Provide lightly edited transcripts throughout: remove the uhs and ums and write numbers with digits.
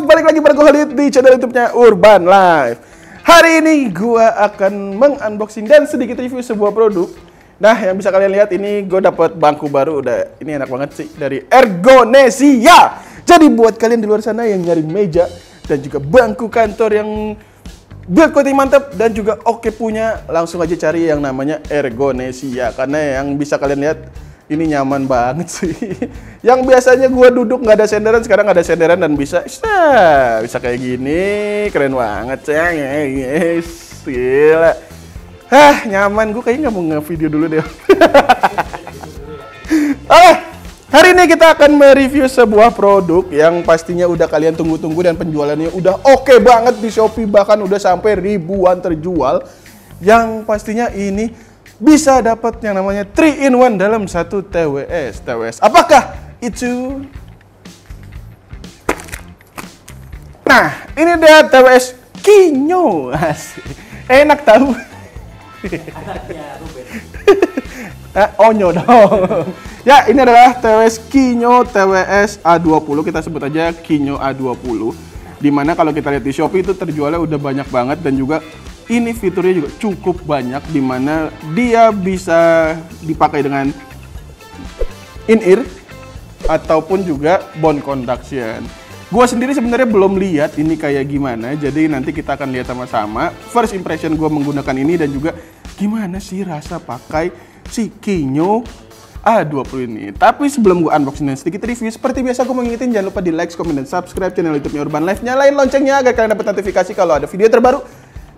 Love, balik lagi bareng Khalid di channel YouTube-nya Urban Life. Hari ini gua akan mengunboxing dan sedikit review sebuah produk. Nah, yang bisa kalian lihat ini gue dapat bangku baru, ini enak banget sih, dari Ergonesia. Jadi buat kalian di luar sana yang nyari meja dan juga bangku kantor yang build quality mantap dan juga oke punya, langsung aja cari yang namanya Ergonesia. Karena yang bisa kalian lihat ini nyaman banget sih. Yang biasanya gue duduk nggak ada senderan, sekarang ada senderan dan bisa kayak gini, keren banget guys. Gila. Nyaman, gue kayaknya nggak mau nge-video dulu deh. Hari ini kita akan mereview sebuah produk yang pastinya udah kalian tunggu-tunggu dan penjualannya udah oke banget di Shopee, bahkan udah sampai ribuan terjual. Yang pastinya ini bisa dapat yang namanya 3-in-1 dalam satu TWS. Apakah itu? Nah, ini dia TWS Kinyo. Enak tahu. Onyo dong. Ya, ini adalah TWS Kinyo TWS A20. Kita sebut aja Kinyo A20. Dimana kalau kita lihat di Shopee itu terjualnya udah banyak banget, dan juga ini fiturnya juga cukup banyak, dimana dia bisa dipakai dengan in-ear ataupun juga bone conduction. Gua sendiri sebenarnya belum lihat ini kayak gimana, jadi nanti kita akan lihat sama-sama. First impression gua menggunakan ini dan juga gimana sih rasa pakai si Kinyo A20 ini. Tapi sebelum gua unboxing dan sedikit review, seperti biasa gua mau ngingetin jangan lupa di like, comment, dan subscribe channel YouTube-nya Urban Life. Nyalain loncengnya agar kalian dapat notifikasi kalau ada video terbaru.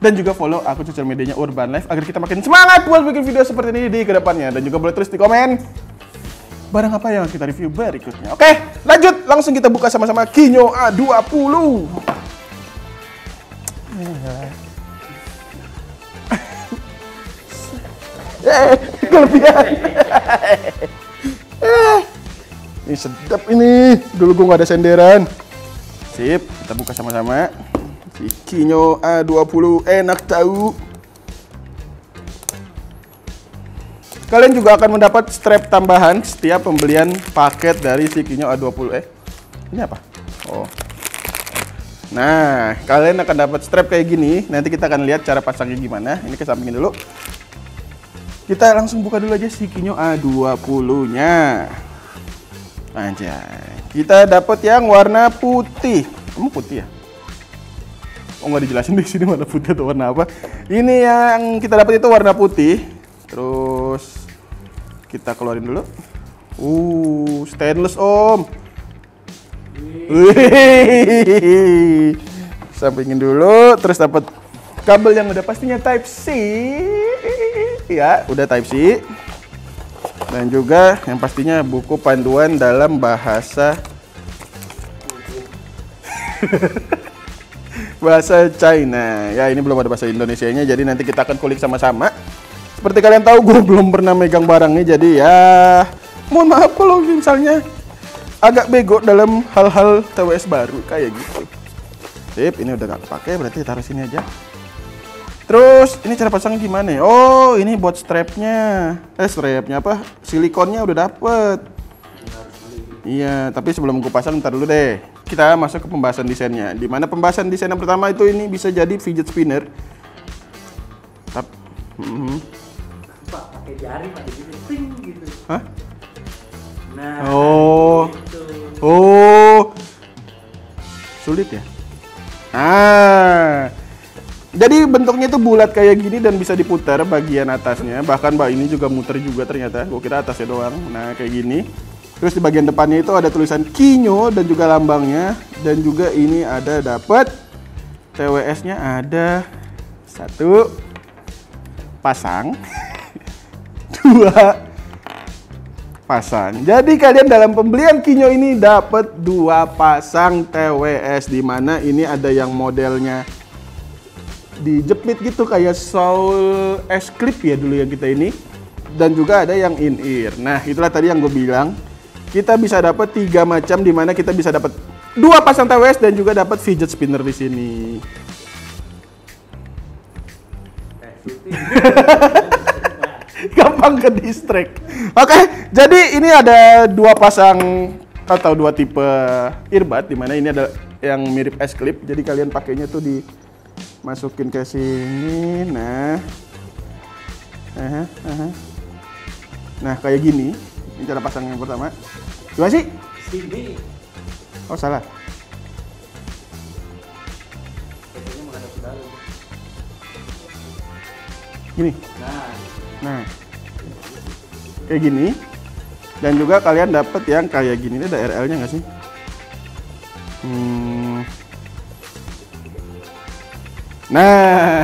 Dan juga follow akun sosial medianya Urban Life agar kita makin semangat buat bikin video seperti ini di kedepannya. Dan juga boleh tulis di komen barang apa yang kita review berikutnya. Oke, lanjut. Langsung kita buka sama-sama Kinyo A20. Kelebihan. Ini sedap ini. Dulu gue gak ada senderan. Sip, kita buka sama-sama. Si Kinyo A20 enak tahu. Kalian juga akan mendapat strap tambahan setiap pembelian paket dari si Kinyo A20. Ini apa? Oh. Nah, kalian akan dapat strap kayak gini. Nanti kita akan lihat cara pasangnya gimana. Ini kesampingin dulu. Kita langsung buka dulu aja si Kinyo A20-nya. Anjay. Kita dapat yang warna putih. Kamu putih ya? Oh, nggak dijelasin di sini warna putih atau warna apa. Ini yang kita dapat itu warna putih. Terus kita keluarin dulu. Stainless om. Wih. Sampingin dulu. Terus dapat kabel yang udah pastinya Type C. Ya, udah Type C. Dan juga yang pastinya buku panduan dalam bahasa bahasa China. Ya, ini belum ada bahasa Indonesianya, jadi nanti kita akan kulik sama-sama. Seperti kalian tahu, gue belum pernah megang barang ini, jadi ya mohon maaf kalau misalnya agak bego dalam hal-hal TWS baru kayak gitu. Sip, ini udah gak kepake, berarti taruh sini aja. Terus ini cara pasangnya gimana ya? Oh, ini buat strapnya. Strapnya apa? Silikonnya udah dapet. Iya, tapi sebelum gue pasang, ntar dulu deh. Kita masuk ke pembahasan desainnya. Dimana pembahasan desain yang pertama itu ini bisa jadi fidget spinner. Pak, pakai jari, pakai gitu, ting gitu. Hah? Nah, gitu. Sulit ya? Jadi bentuknya itu bulat kayak gini dan bisa diputar bagian atasnya. Bahkan ini juga muter juga ternyata. Gue kira atasnya doang. Nah, kayak gini. Terus di bagian depannya itu ada tulisan Kinyo dan juga lambangnya. Dan juga ini ada dapat TWS-nya ada 1 pasang, 2 pasang. Jadi kalian dalam pembelian Kinyo ini dapat 2 pasang TWS, di mana ini ada yang modelnya dijepit gitu kayak soul es clip ya dulu yang kita ini, dan juga ada yang in ear. Nah, itulah tadi yang gue bilang. Kita bisa dapat 3 macam, di mana kita bisa dapat 2 pasang TWS dan juga dapat fidget spinner di sini. Gampang ke distract. Oke, jadi ini ada 2 pasang atau 2 tipe earbud, di mana ini ada yang mirip es clip. Jadi kalian pakainya tuh dimasukin ke sini. Nah kayak gini. Ini cara pasang yang pertama. Gimana sih? Sini. Oh salah. Biasanya menghadap ke dalam. Gini. Nah, Kayak gini. Dan juga kalian dapat yang kayak gini. Ini ada RL-nya nggak sih? Nah,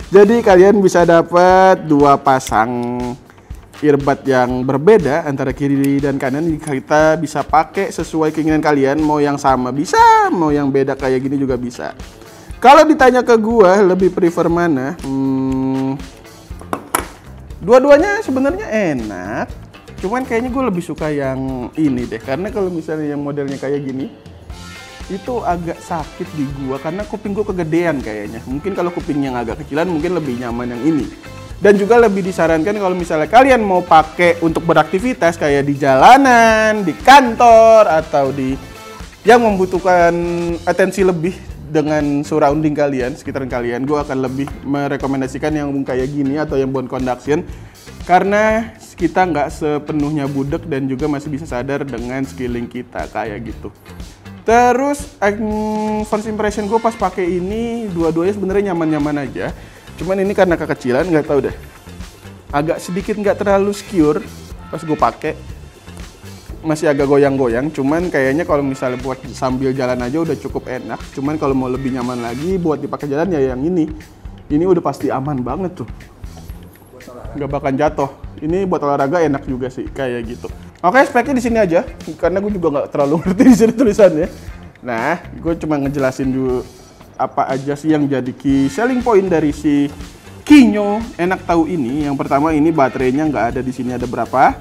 jadi kalian bisa dapat dua pasang earbud yang berbeda antara kiri dan kanan. Kita bisa pakai sesuai keinginan kalian. Mau yang sama bisa, mau yang beda kayak gini juga bisa. Kalau ditanya ke gua lebih prefer mana? Dua-duanya sebenarnya enak. Cuman kayaknya gue lebih suka yang ini deh. Karena kalau misalnya yang modelnya kayak gini, itu agak sakit di gua karena kuping gua kegedean kayaknya. Mungkin kalau kuping yang agak kecilan mungkin lebih nyaman yang ini. Dan juga lebih disarankan kalau misalnya kalian mau pakai untuk beraktivitas kayak di jalanan, di kantor, atau di yang membutuhkan atensi lebih dengan surrounding kalian, sekitaran kalian, gue akan lebih merekomendasikan yang kayak gini atau yang bone conduction. Karena kita nggak sepenuhnya budek dan juga masih bisa sadar dengan skilling kita kayak gitu. Terus first impression gue pas pakai ini dua-duanya sebenarnya nyaman-nyaman aja. Cuman ini karena kekecilan nggak tahu deh. Agak sedikit nggak terlalu secure pas gue pakai. Masih agak goyang-goyang. Cuman kayaknya kalau misalnya buat sambil jalan aja udah cukup enak. Cuman kalau mau lebih nyaman lagi buat dipakai jalan ya yang ini. Ini udah pasti aman banget tuh. Nggak bakal jatuh. Ini buat olahraga enak juga sih kayak gitu. Oke, speknya di sini aja karena gue juga nggak terlalu ngerti di sini tulisannya. Nah, gue cuma ngejelasin dulu apa aja sih yang jadi key selling point dari si Kinyo enak tahu ini. Yang pertama ini baterainya nggak ada di sini, ada berapa?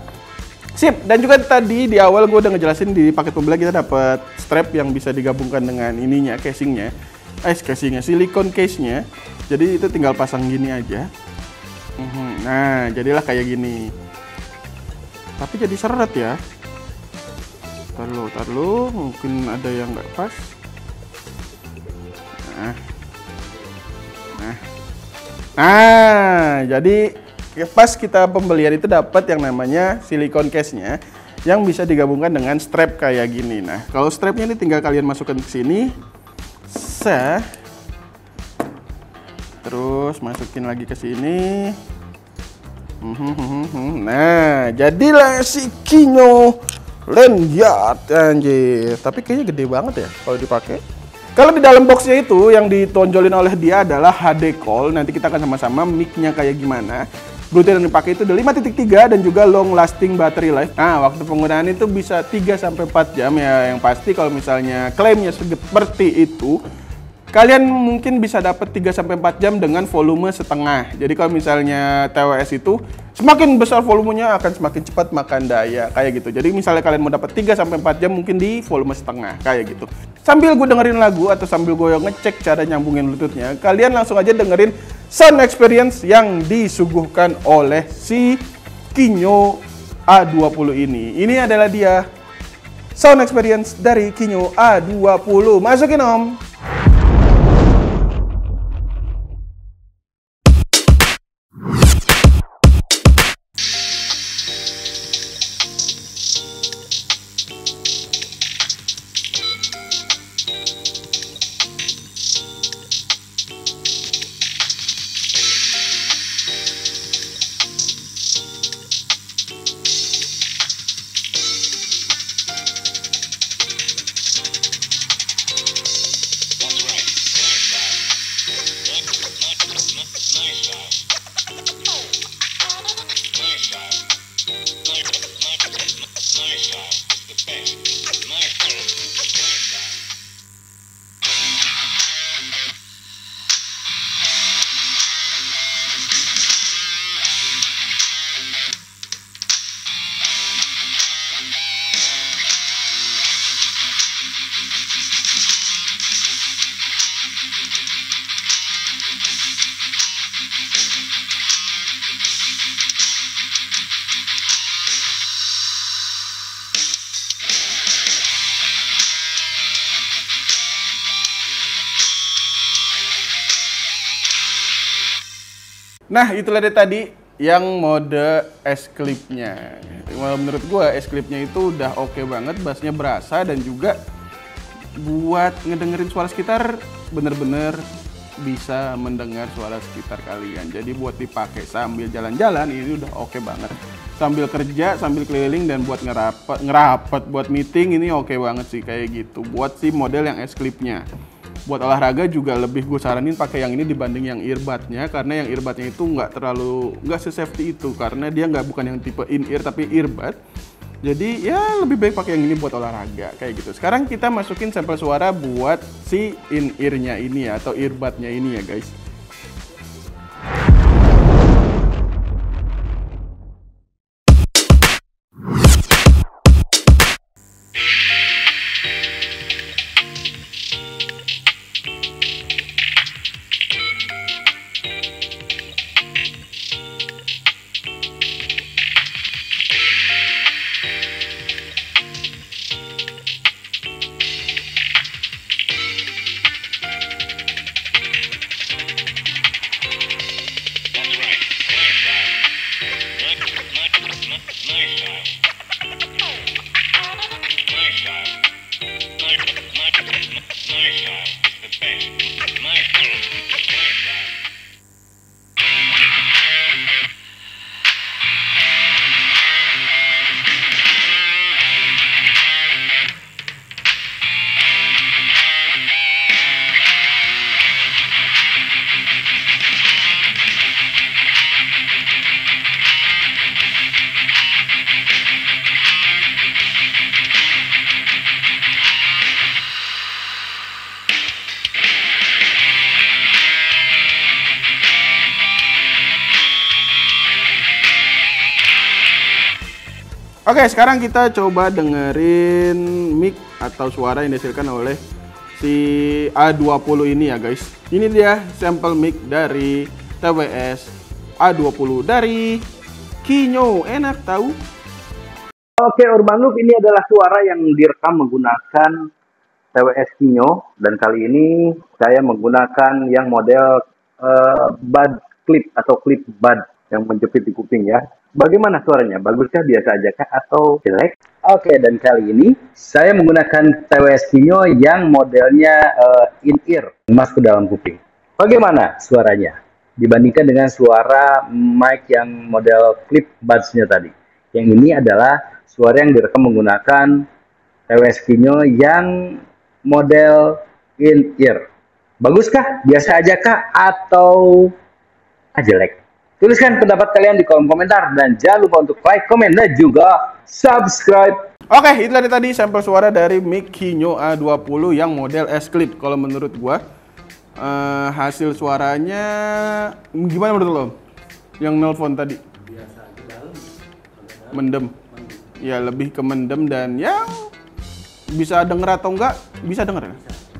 Sip. Dan juga tadi di awal gue udah ngejelasin di paket pembeli kita dapat strap yang bisa digabungkan dengan ininya, casingnya, silikon case-nya. Jadi itu tinggal pasang gini aja. Nah, jadilah kayak gini. Tapi jadi seret ya. Tar lu, mungkin ada yang nggak pas. Nah, jadi pas kita pembelian itu dapat yang namanya silikon case-nya yang bisa digabungkan dengan strap kayak gini. Nah, kalau strapnya ini tinggal kalian masukkan ke sini. Terus masukin lagi ke sini. Nah, jadilah si Kinyo Lanyard anjir. Tapi kayaknya gede banget ya kalau dipakai. Kalau di dalam boxnya itu yang ditonjolin oleh dia adalah HD call. Nanti kita akan sama-sama mic-nya kayak gimana. Bluetooth yang dipakai itu udah 5.3 dan juga long lasting battery life. Nah, waktu penggunaan itu bisa 3-4 jam ya. Yang pasti kalau misalnya klaimnya seperti itu, kalian mungkin bisa dapat 3-4 jam dengan volume setengah. Jadi kalau misalnya TWS itu semakin besar volumenya akan semakin cepat makan daya kayak gitu. Jadi misalnya kalian mau dapat 3-4 jam mungkin di volume setengah kayak gitu. Sambil gue dengerin lagu atau sambil gue ngecek cara nyambungin Bluetooth-nya, kalian langsung aja dengerin sound experience yang disuguhkan oleh si Kinyo A20 ini. Ini adalah dia sound experience dari Kinyo A20. Masukin Om. Nah, itulah dia tadi yang mode S-Clip-nya. Menurut gua S-Clip-nya itu udah oke banget, bassnya berasa dan juga buat ngedengerin suara sekitar bener-bener bisa mendengar suara sekitar kalian. Jadi buat dipakai sambil jalan-jalan ini udah oke banget. Sambil kerja, sambil keliling dan buat ngerapat buat meeting ini oke banget sih kayak gitu. Buat si model yang S-Clip-nya. Buat olahraga juga lebih gue saranin pakai yang ini dibanding yang earbudnya, karena yang earbudnya itu nggak se-safety itu, karena dia bukan yang tipe in-ear tapi earbud. Jadi ya lebih baik pakai yang ini buat olahraga kayak gitu. Sekarang kita masukin sampel suara buat si in-ear-nya ini ya, atau earbudnya ini ya guys. Oke, sekarang kita coba dengerin mic atau suara yang dihasilkan oleh si A20 ini ya guys. Ini dia sampel mic dari TWS A20 dari Kinyo. Enak tahu? Oke, Urban Loop ini adalah suara yang direkam menggunakan TWS Kinyo, dan kali ini saya menggunakan yang model bud clip atau clip bud yang menjepit di kuping ya. Bagaimana suaranya? Baguskah, biasa aja kah, atau jelek? Oke, dan kali ini saya menggunakan TWS Kinyo yang modelnya in-ear, masuk ke dalam kuping. Bagaimana suaranya dibandingkan dengan suara mic yang model clip buds-nya tadi? Yang ini adalah suara yang direkam menggunakan TWS Kinyo yang model in-ear. Baguskah, biasa aja kah, atau jelek? Tuliskan pendapat kalian di kolom komentar dan jangan lupa untuk like, komen, dan juga subscribe. Oke, itulah tadi sampel suara dari mic Kinyo A20 yang model S-Clip. Kalau menurut gua hasil suaranya gimana menurut lo? Yang nelpon tadi? Biasa aja, dalam. Mendem. Ya lebih ke mendem, dan yang bisa denger atau enggak? Bisa denger ya?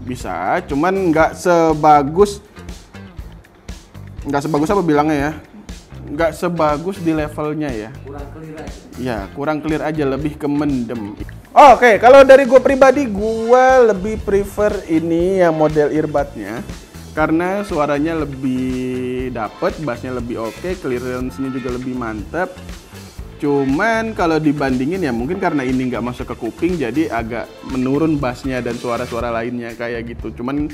Bisa, cuman nggak sebagus apa bilangnya ya? Nggak sebagus di levelnya ya. Kurang clear aja. Ya, kurang clear aja, lebih ke mendem. Oke, kalau dari gue pribadi, gue lebih prefer ini yang model earbudnya. Karena suaranya lebih dapet, bassnya lebih oke, clearance-nya juga lebih mantap. Cuman kalau dibandingin ya mungkin karena ini nggak masuk ke kuping, jadi agak menurun bassnya dan suara-suara lainnya kayak gitu. Cuman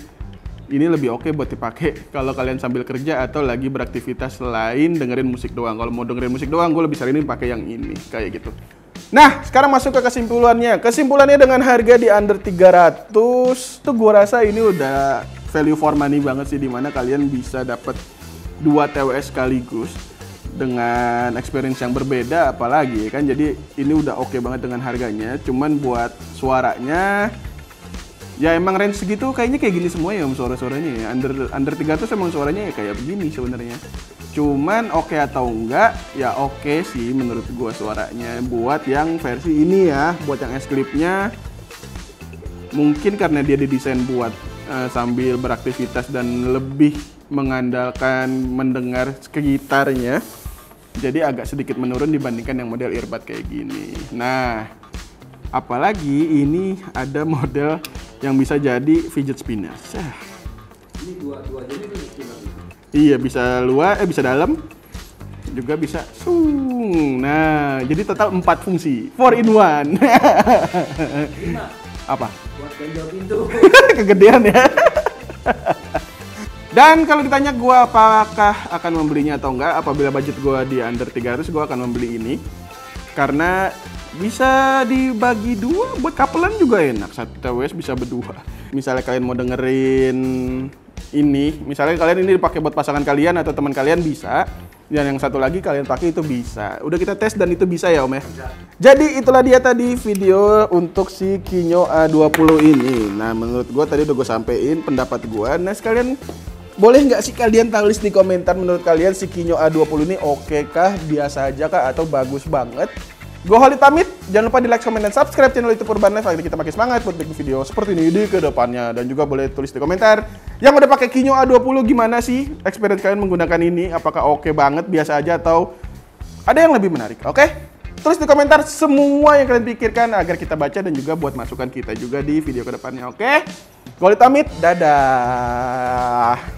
ini lebih oke buat dipakai kalau kalian sambil kerja atau lagi beraktivitas lain dengerin musik doang. Kalau mau dengerin musik doang, gue lebih saranin pakai yang ini kayak gitu. Nah, sekarang masuk ke kesimpulannya. Kesimpulannya dengan harga di under 300, tuh gue rasa ini udah value for money banget sih, dimana kalian bisa dapat 2 TWS sekaligus dengan experience yang berbeda apalagi kan. Jadi ini udah oke banget dengan harganya. Cuman buat suaranya ya emang range segitu kayaknya kayak gini semua ya suara-suaranya ya. Under 300 emang suaranya ya kayak begini sebenarnya. Cuman oke atau enggak ya oke sih menurut gua suaranya. Buat yang versi ini ya, buat yang S-Clip-nya mungkin karena dia didesain buat sambil beraktivitas dan lebih mengandalkan mendengar sekitarnya, jadi agak sedikit menurun dibandingkan yang model earbud kayak gini. Nah, apalagi ini ada model yang bisa jadi fidget spinner. Ini dua-duanya ini fidget spinner. Iya, bisa luar, bisa dalam. Juga bisa sung. Nah, jadi total 4 fungsi. 4 in 1. 5 Apa? buat ganjel pintu. Kegedean ya. Dan kalau ditanya gue apakah akan membelinya atau enggak, apabila budget gue di under 300, gue akan membeli ini. Karena bisa dibagi dua, buat couplean juga enak. Satu TWS bisa berdua. Misalnya kalian mau dengerin ini, misalnya kalian ini dipakai buat pasangan kalian atau teman kalian bisa. Dan yang satu lagi kalian pakai itu bisa. Udah kita tes dan itu bisa ya Om ya. Jadi itulah dia tadi video untuk si Kinyo A20 ini. Nah menurut gue tadi udah gue sampein pendapat gue. Nah sekalian boleh nggak sih kalian tulis di komentar menurut kalian si Kinyo A20 ini oke kah, biasa aja kah, atau bagus banget? Gue Holid pamit, jangan lupa di like, comment, dan subscribe channel YouTube Urban Life agar kita makin semangat buat bikin video seperti ini di kedepannya. Dan juga boleh tulis di komentar yang udah pakai Kinyo A20 gimana sih experience kalian menggunakan ini? Apakah oke banget, biasa aja, atau ada yang lebih menarik? Oke? Tulis di komentar semua yang kalian pikirkan agar kita baca dan juga buat masukan kita juga di video kedepannya. Oke? Gue Holid pamit, dadah.